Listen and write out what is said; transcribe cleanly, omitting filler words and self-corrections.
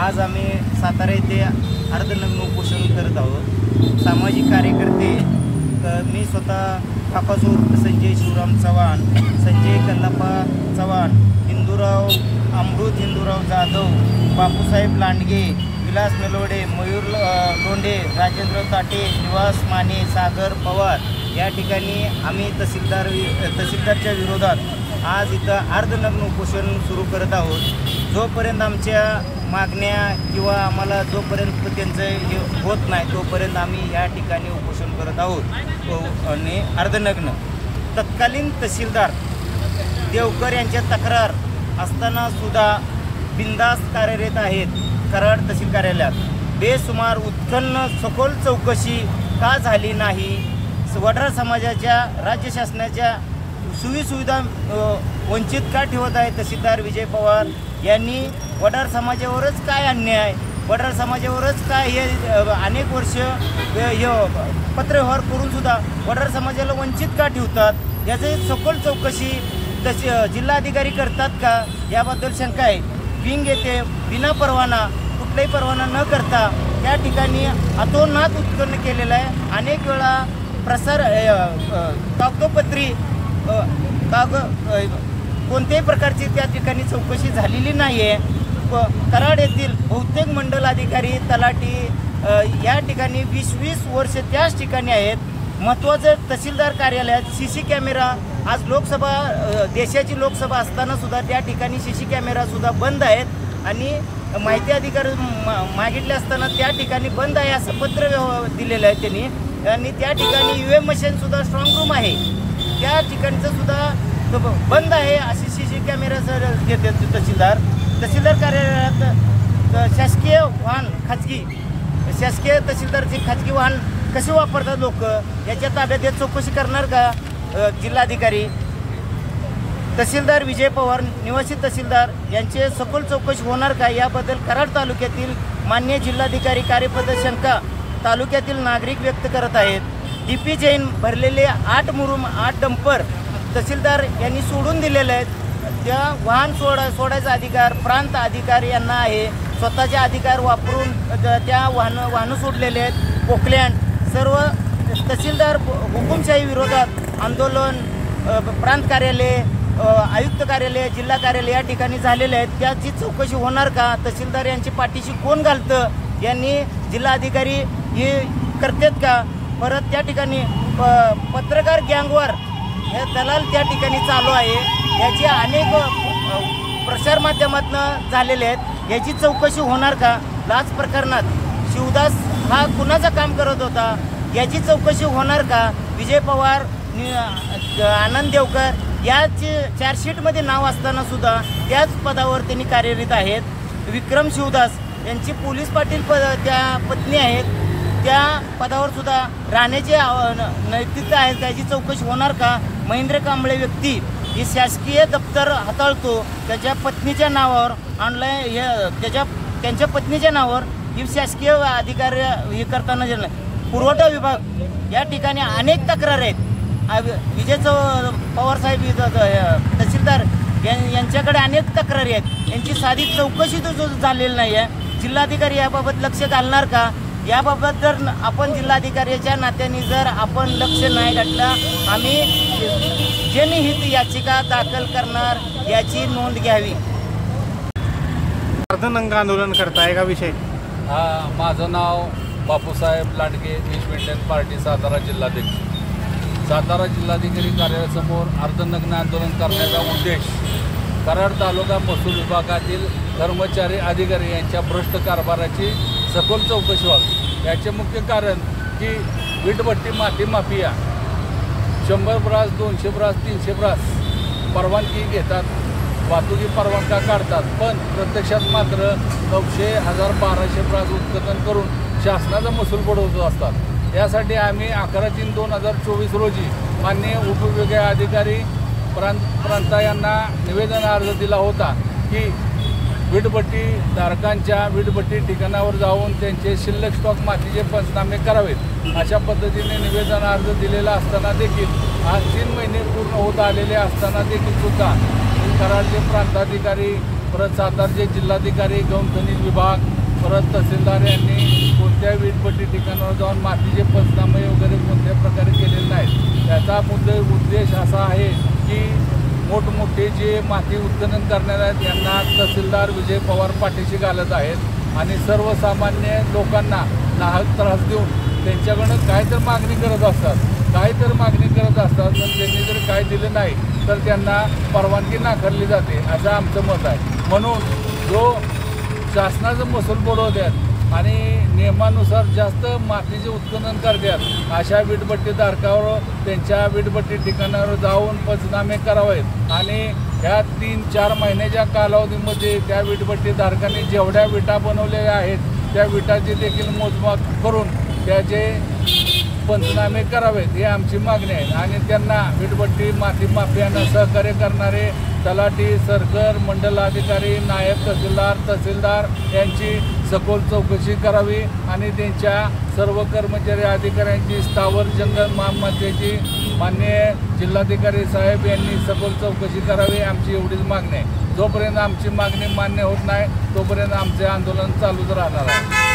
आज आम्ही सातारा येथे अर्धनग्न उपोषण करत आहोत। सामाजिक कार्यकर्ते मी स्वतः काकासोर संजय शिवराम चव्हाण, संजय कल्लाप्पा चव्हाण, हिंदूराव अमृत हिंदूराव जाधव, बापूसाहेब लांडगे, विलास नलवडे, मयूर लोंढे, राजेंद्र ताटे, निवास माने, सागर पवार या ठिकाणी आम्ही तहसीलदारच्या विरोधात आज इथं अर्धनग्न उपोषण सुरू करत आहोत। जोपर्यंत आमच्या मागण्या किंवा आम्हाला जोपर्यंत त्यांचं हे होत नाही तोपर्यंत आम्ही या ठिकाणी उपोषण करत आहोत। आणि अर्धनग्न तत्कालीन तहसीलदार देवकर यांच्या तक्रार असताना सुद्धा बिनधास्त कार्यरत आहेत। कराड तहसील कार्यालयात बेसुमार उत्खनन सखोल चौकशी का झाली नाही? वडार समाजाच्या राज्य शासनाच्या सुविधा वंचित का ठेवत आहे तहसीलदार विजय पवार यांनी? वडार समाजावरच काय अन्याय, वडार समाजावरच काय हे अनेक वर्ष हे पत्रव्यवहार करून सुद्धा वडार समाजाला वंचित का ठेवतात याची सखोल चौकशी जिल्हाधिकारी करतात का याबद्दल शंका आहे। विंग येथे बिना परवाना कुठलाही परवाना न करता त्या ठिकाणी अतोनात उत्खनन केलेलं आहे। अनेक वेळा प्रसार कागदोपत्री कोणत्याही प्रकारची त्या ठिकाणी चौकशी झालेली नाही आहे। कराड येथील बहुतेक मंडल अधिकारी तलाठी या ठिकाणी 20-20 वर्ष त्याच ठिकाणी आहेत। महत्त्वाचं तहसीलदार कार्यालयात CC कॅमेरा आज लोकसभा देशाची लोकसभा असताना सुद्धा त्या ठिकाणी CC कॅमेरासुद्धा बंद आहेत आणि माहिती अधिकार मागितले असताना त्या ठिकाणी बंद आहे असं पत्र दिलेलं आहे त्यांनी। आणि त्या ठिकाणी UM मशीनसुद्धा स्ट्रॉंग रूम आहे त्या ठिकाणचं सुद्धा बंद आहे अशी CC कॅमेरा सर देते तहसीलदार कार्यालयात शासकीय वाहन शासकीय तहसीलदारचे खाजगी वाहन कसे वापरतात लोक याच्या ताब्यात चौकशी करणार का जिल्हाधिकारी? तहसीलदार विजय पवार निवासी तहसीलदार यांचे सखोल चौकशी होणार का याबद्दल कराड तालुक्यातील मान्य जिल्हाधिकारी कार्यपद्धती शंका तालुक्यातील नागरिक व्यक्त करत आहेत। DP जैन भरलेले 8 मुरुम 8 डंपर तहसीलदार यांनी सोडून दिलेले आहेत। त्या वाहन सोडायचा अधिकार प्रांत अधिकारी यांना आहे। स्वतःचे अधिकार वापरून त्या वाहनं सोडलेले आहेत। पोकलँड सर्व तहसीलदार हुकुमशाही विरोधात आंदोलन प्रांत कार्यालय आयुक्त कार्यालय जिल्हा कार्यालय या ठिकाणी झालेले आहेत। त्याची चौकशी होणार का? तहसीलदार यांची पाठीशी कोण घालतं यांनी जिल्हाधिकारी हे करतात का? परत त्या ठिकाणी पत्रकार गँगवर हे दलाल त्या ठिकाणी चालू आहे याची अनेक प्रसारमाध्यमातून झालेले आहेत। याची चौकशी होणार का? लाच प्रकरणात शिवदास हा कुणाचं काम करत होता याची चौकशी होणार का? विजय पवार आनंद देवकर याचे चार्जशीटमध्ये नाव असताना सुद्धा त्याच पदावर त्यांनी कार्यरत आहेत। विक्रम शिवदास यांची पोलीस पाटील त्या पत्नी आहेत त्या पदावर सुद्धा राहण्याचे नैतिकता आहे त्याची चौकशी होणार का? महेंद्र कांबळे व्यक्ती ही शासकीय दप्तर हाताळतो त्याच्या पत्नीच्या नावावर ऑनलाईन त्यांच्या पत्नीच्या नावावर ही शासकीय अधिकार हे करताना पुरवठा विभाग या ठिकाणी अनेक तक्रारी आहेत। विजय पवार साहेब तहसीलदार यांच्याकडे अनेक तक्रारी आहेत यांची साधी चौकशी तो झालेली नाही आहे। जिल्हाधिकारी याबाबत लक्ष घालणार का? याबाबत जर आपण जिल्हाधिकाऱ्याच्या नात्याने जर आपण लक्ष नाही घातलं आम्ही जनहित याचिका दाखल करणार याची नोंद घ्यावी। अर्धनग्न आंदोलन करताय का विषय? माझं नाव बापूसाहेब लांडगे विश्व इंडियन पार्टी सातारा जिल्हाध्यक्ष। सातारा जिल्हाधिकारी कार्यालयासमोर अर्धनग्न आंदोलन करण्याचा उद्देश कराड तालुका महसूल विभागातील कर्मचारी अधिकारी यांच्या भ्रष्ट कारभाराची सखोल चौकशी व्हावी। याचे मुख्य कारण की वीटभट्टी माती माफिया 100 ब्रास 200 ब्रास 300 ब्रास परवानगी घेतात, वाहतुकी परवानगा काढतात, पण प्रत्यक्षात मात्र 900, 1000, 1200 ब्रास उत्खनन करून शासनाचा महसूल बुडवत असतात। यासाठी आम्ही 11/3/2024 रोजी माननीय उपविभागीय अधिकारी प्रांता यांना निवेदन अर्ज दिला होता की वीटभट्टी धारकांच्या वीटभट्टी ठिकाणावर जाऊन त्यांचे शिल्लक स्टॉक मातीचे पंचनामे करावेत अशा पद्धतीने निवेदन अर्ज दिलेला असताना देखील आज 3 महिने पूर्ण होत आलेले असताना देखील सुद्धा कराडचे प्रांताधिकारी परत सातारचे जिल्हाधिकारी गौण खनिज विभाग परत तहसीलदार यांनी कोणत्या वीटभट्टी ठिकाणावर जाऊन मातीचे पंचनामे वगैरे कोणत्या प्रकारे केलेले नाहीत. त्याचा उद्देश असा आहे की मोठमोठे जे माती उत्खनन करणार आहेत यांना तहसीलदार विजय पवार पाठीशी घालत आहेत आणि सर्वसामान्य लोकांना नाहक त्रास देऊन त्यांच्याकडं काय तर मागणी करत असतात तर त्यांनी जर काय दिलं नाही तर त्यांना परवानगी नाकारली जाते असं आमचं मत आहे. म्हणून जो शासनाचं महसूल बुडवतात आणि नियमानुसार जास्त मातीचे उत्खनन करतात अशा वीटभट्टीधारकावर त्यांच्या वीटभट्टी ठिकाणावर जाऊन पंचनामे करावेत आणि ह्या 3-4 महिन्याच्या कालावधीमध्ये त्या वीटभट्टीधारकांनी जेवढ्या विटा बनवलेल्या आहेत त्या विटाची देखील मोजमाप करून त्याचे पंचनामे करावेत ही आमची मागणी आहे. आणि त्यांना वीटभट्टी माती माफियांना सहकार्य करणारे तलाठी, सरकर, मंडलाधिकारी, नायब तहसीलदार यांची सखोल चौकशी करावी आणि त्यांच्या सर्व कर्मचारी अधिकाऱ्यांची स्थावर जंगल मालमत्तेची माननीय जिल्हाधिकारी साहेब यांनी सखोल चौकशी करावी आमची एवढीच मागणी आहे. जोपर्यंत आमची मागणी मान्य होत नाही तोपर्यंत आमचे आंदोलन चालूच राहणार आहे.